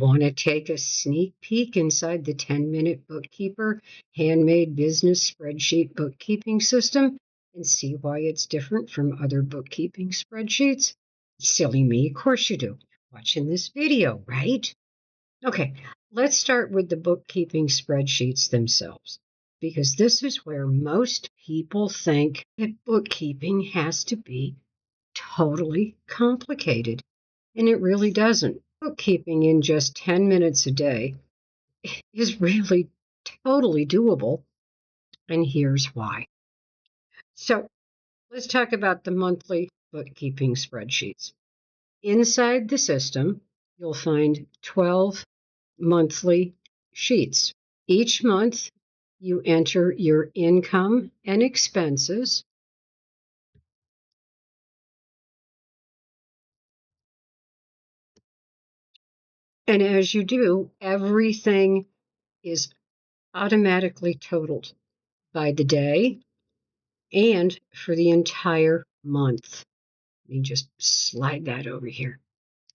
Want to take a sneak peek inside the 10-minute Bookkeeper handmade business spreadsheet bookkeeping system and see why it's different from other bookkeeping spreadsheets? Silly me, of course you do. Watching this video, right? Okay, let's start with the bookkeeping spreadsheets themselves, because this is where most people think that bookkeeping has to be totally complicated, and it really doesn't. Bookkeeping in just 10 minutes a day is really totally doable, and here's why. So let's talk about the monthly bookkeeping spreadsheets. Inside the system, you'll find 12 monthly sheets. Each month, you enter your income and expenses. And as you do, everything is automatically totaled by the day and for the entire month. Let me just slide that over here.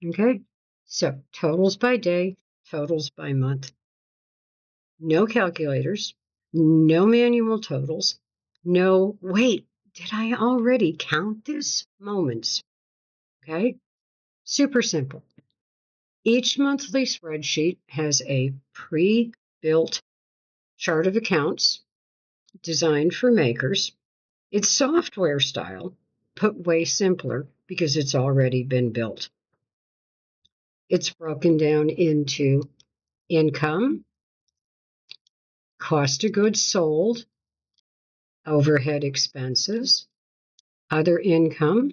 Okay, so totals by day, totals by month. No calculators, no manual totals, no, wait, did I already count this? Moments. Okay, super simple. Each monthly spreadsheet has a pre-built chart of accounts designed for makers. It's software style, but way simpler because it's already been built. It's broken down into income, cost of goods sold, overhead expenses, other income,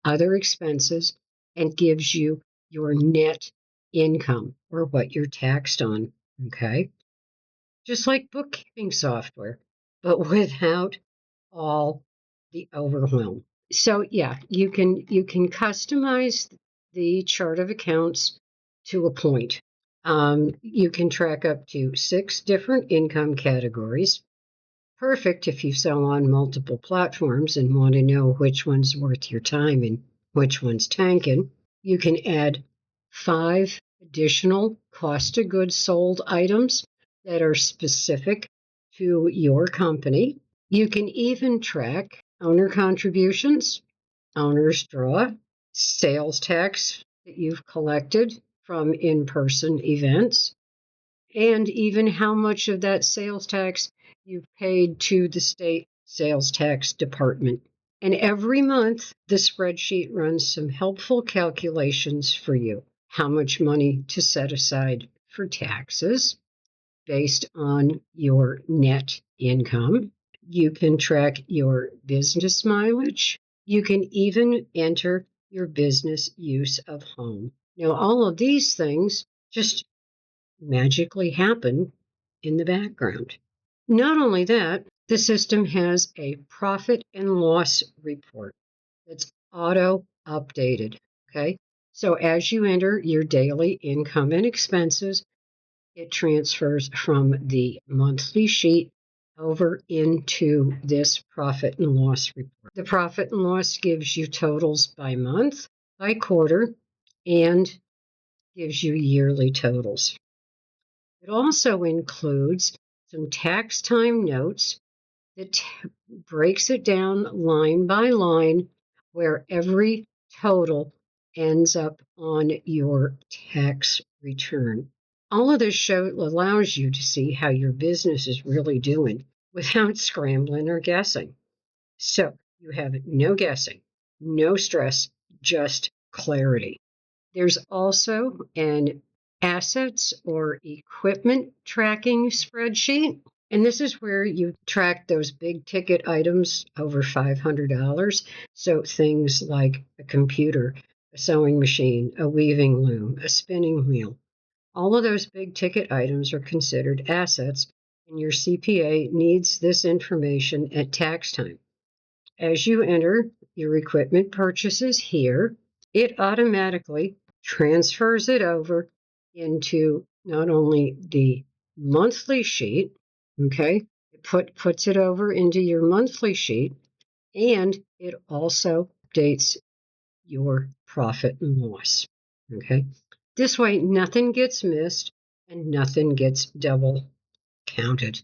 other expenses, and gives you your net income or what you're taxed on. Okay. Just like bookkeeping software, but without all the overwhelm. So yeah, you can customize the chart of accounts to a point. You can track up to 6 different income categories. Perfect if you sell on multiple platforms and want to know which one's worth your time and which one's tanking. You can add 5 additional cost of goods sold items that are specific to your company. You can even track owner contributions, owner's draw, sales tax that you've collected from in-person events, and even how much of that sales tax you've paid to the state sales tax department. And every month, the spreadsheet runs some helpful calculations for you. How much money to set aside for taxes based on your net income. You can track your business mileage. You can even enter your business use of home. Now, all of these things just magically happen in the background. Not only that, the system has a profit and loss report that's auto updated. Okay, so as you enter your daily income and expenses, it transfers from the monthly sheet over into this profit and loss report. The profit and loss gives you totals by month, by quarter, and gives you yearly totals. It also includes some tax time notes that breaks it down line by line where every total ends up on your tax return. All of this allows you to see how your business is really doing without scrambling or guessing. So you have no guessing, no stress, just clarity. There's also an assets or equipment tracking spreadsheet. And this is where you track those big ticket items over $500. So things like a computer, a sewing machine, a weaving loom, a spinning wheel. All of those big ticket items are considered assets, and your CPA needs this information at tax time. As you enter your equipment purchases here, it automatically transfers it over into not only the monthly sheet, okay, it puts it over into your monthly sheet, and it also updates your profit and loss, okay. This way, nothing gets missed and nothing gets double counted.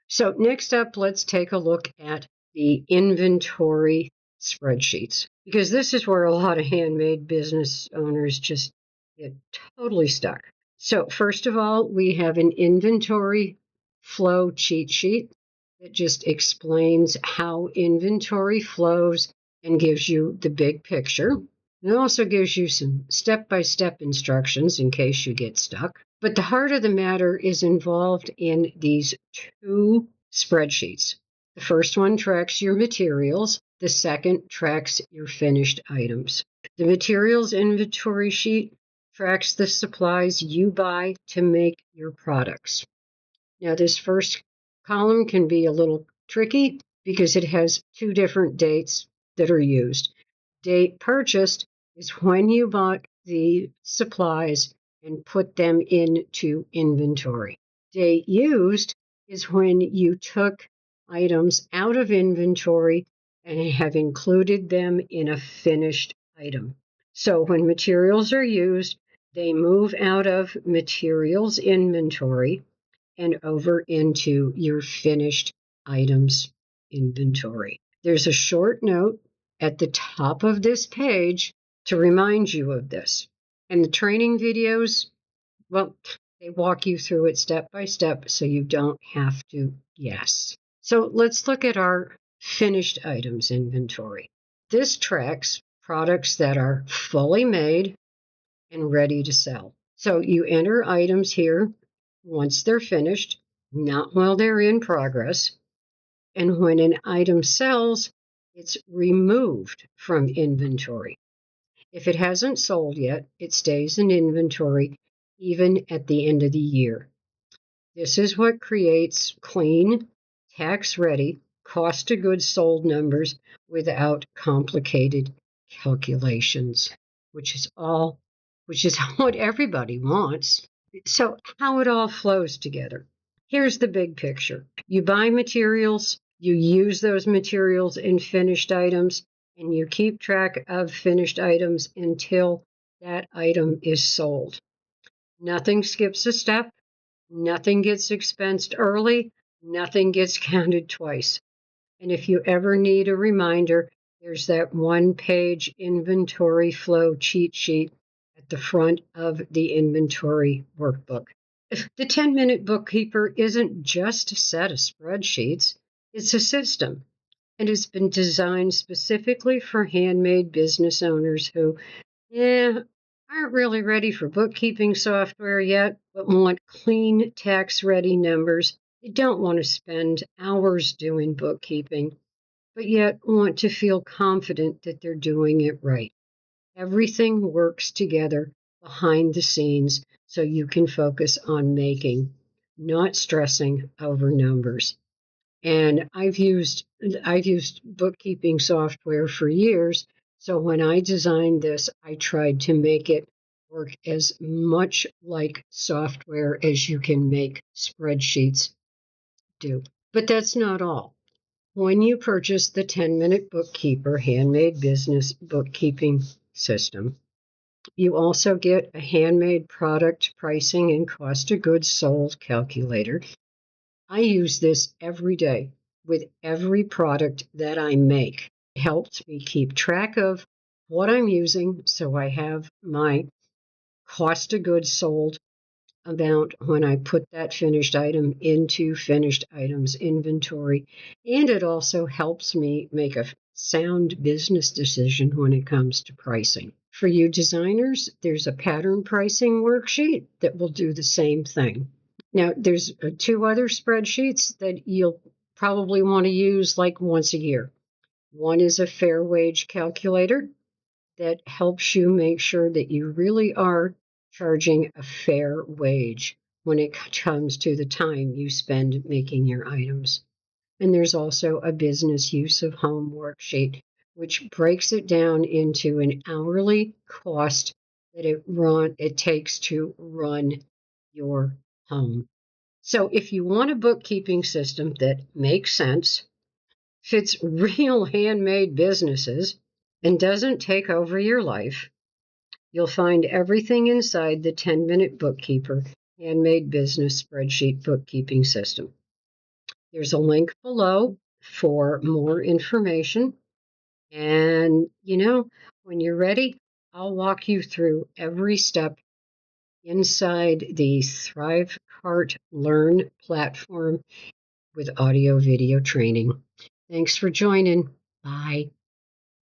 So next up, let's take a look at the inventory spreadsheets, because this is where a lot of handmade business owners just get totally stuck. So first of all, we have an inventory flow cheat sheet that just explains how inventory flows and gives you the big picture. It also gives you some step-by-step instructions in case you get stuck. But the heart of the matter is involved in these two spreadsheets. The first one tracks your materials. The second tracks your finished items. The materials inventory sheet tracks the supplies you buy to make your products. Now, this first column can be a little tricky because it has two different dates that are used. Date purchased is when you bought the supplies and put them into inventory. Date used is when you took items out of inventory and have included them in a finished item. So when materials are used, they move out of materials inventory and over into your finished items inventory. There's a short note at the top of this page to remind you of this. And the training videos, well, they walk you through it step by step so you don't have to guess. So let's look at our finished items inventory. This tracks products that are fully made and ready to sell. So you enter items here once they're finished, not while they're in progress. And when an item sells, it's removed from inventory. If it hasn't sold yet, it stays in inventory even at the end of the year. This is what creates clean, tax-ready, cost of goods sold numbers without complicated calculations, which is what everybody wants. So how it all flows together. Here's the big picture. You buy materials, you use those materials in finished items, and you keep track of finished items until that item is sold. Nothing skips a step, nothing gets expensed early, nothing gets counted twice. And if you ever need a reminder, there's that one-page inventory flow cheat sheet at the front of the inventory workbook. The 10-minute bookkeeper isn't just a set of spreadsheets, it's a system. And it's been designed specifically for handmade business owners who, aren't really ready for bookkeeping software yet, but want clean, tax-ready numbers. They don't want to spend hours doing bookkeeping, but yet want to feel confident that they're doing it right. Everything works together behind the scenes so you can focus on making, not stressing over numbers. And I've used bookkeeping software for years, so when I designed this, I tried to make it work as much like software as you can make spreadsheets do. But that's not all. When you purchase the 10-minute Bookkeeper handmade business bookkeeping system, you also get a handmade product pricing and cost of goods sold calculator. I use this every day with every product that I make. It helps me keep track of what I'm using so I have my cost of goods sold amount when I put that finished item into finished items inventory. And it also helps me make a sound business decision when it comes to pricing. For you designers, there's a pattern pricing worksheet that will do the same thing. Now, there's two other spreadsheets that you'll probably want to use like once a year. One is a fair wage calculator that helps you make sure that you really are charging a fair wage when it comes to the time you spend making your items. And there's also a business use of home worksheet, which breaks it down into an hourly cost that it takes to run your home. So if you want a bookkeeping system that makes sense, fits real handmade businesses, and doesn't take over your life, You'll find everything inside the 10-Minute Bookkeeper Handmade Business Spreadsheet Bookkeeping System. There's a link below for more information. And, when you're ready, I'll walk you through every step inside the ThriveCart Learn platform with audio-video training. Thanks for joining. Bye.